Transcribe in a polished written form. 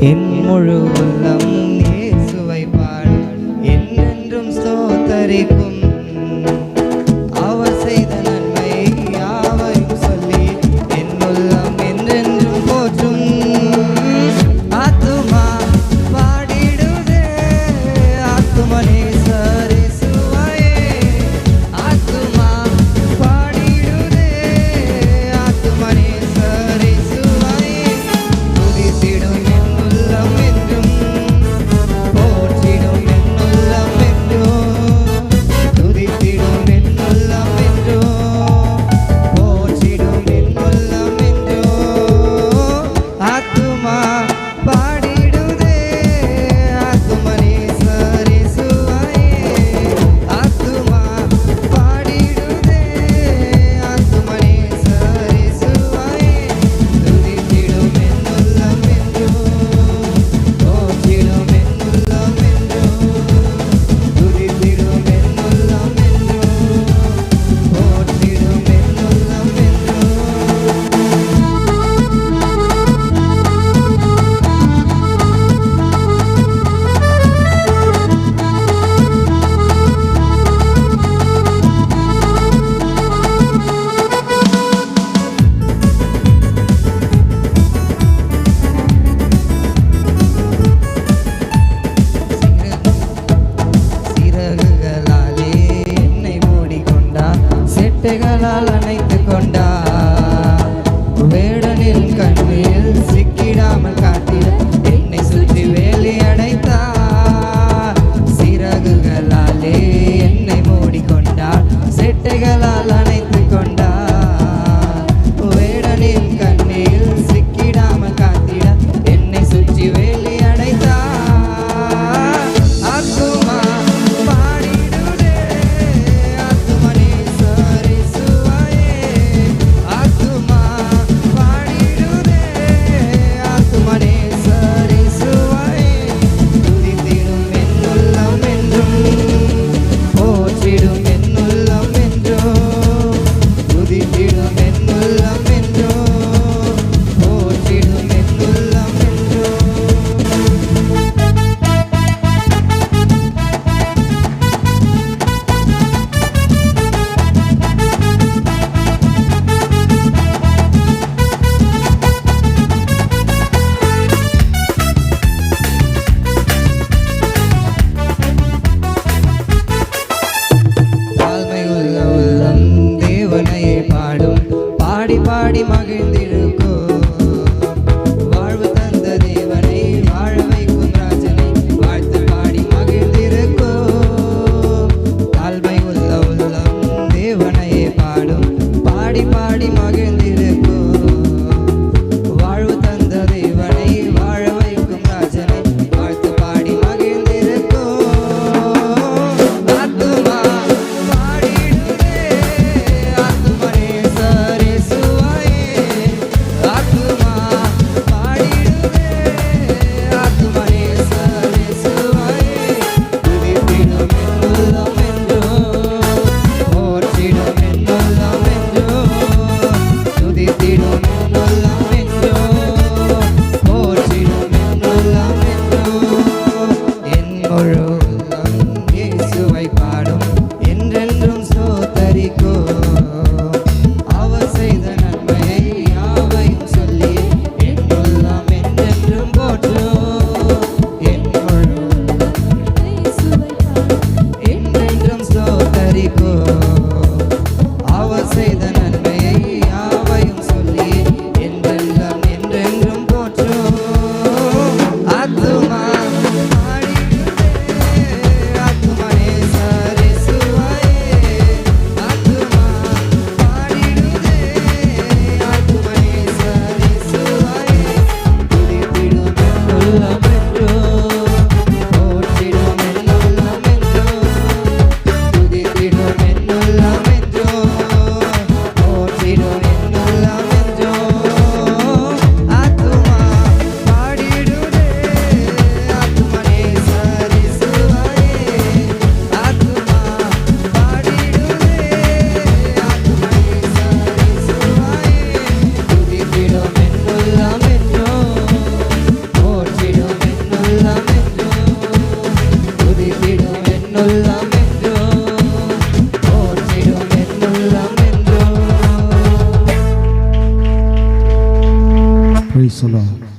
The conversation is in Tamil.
என் முழு உள்ளம் இயேசுவை பாடும் என்றென்றும் ஸ்தோத்தரிக்கும். அவர் செய்த நன்மை யாவையும் சொல்லி என் உள்ளம் என்றென்றும் போற்றும். ஆத்துமா பாடிடுதே ஆத்துமனேசர் இயேசுவையே. ஆத்துமா பாடிடுதே ஆத்துமனேசர் இயேசுவையே. துதித்திடும் என் உள்ளம் என்றும் போற்றிடும் என் உள்ளம் என்றும். துதித்திடும் என் உள்ளம் என்றும் போற்றிடும் என் உள்ளம் என்றும். ஆத்துமா பாடிடுதே ஆத்துமனேசர் இயேசுவையே. ஆத்துமா பாடிடுதே ஆத்துமனேசர் இயேசுவையே. துதித்திடும் என் உள்ளம் என்றும் போற்றிடும் என் உள்ளம் என்றும். துதித்திடும் என் உள்ளம் என்றும் போற்றிடும் என் உள்ளம் என்றும். சிறகுகளாலே என்னை மூடிக்கொண்டார், செட்டைகளால் அணைத்துக் கொண்டார். வேடனின் கண்ணில் சிக்கிடாமல் காத்திட என்னை சுற்றி வேலி அடைத்தார். சிறகுகளாலே என்னை மூடிக்கொண்டார், செட்டைகளால் அணைத்துக் கொண்டார். வேடனின் கண்ணில் சிக்கிடாமல் காத்திட என்னை சுற்றி வேலி அடைத்தார். ஆத்துமா பாடிடுதே ஆத்துமனேசர் இயேசுவையே. ஆத்துமா பாடிடுதே ஆத்துமனேசர் இயேசுவையே. துதித்திடும் என் உள்ளம் என்றும் போற்றிடும் என் உள்ளம் என்றும். துதித்திடும் என் உள்ளம் என்றும் போற்றிடும் என் உள்ளம் என்றும். Praise the Lord.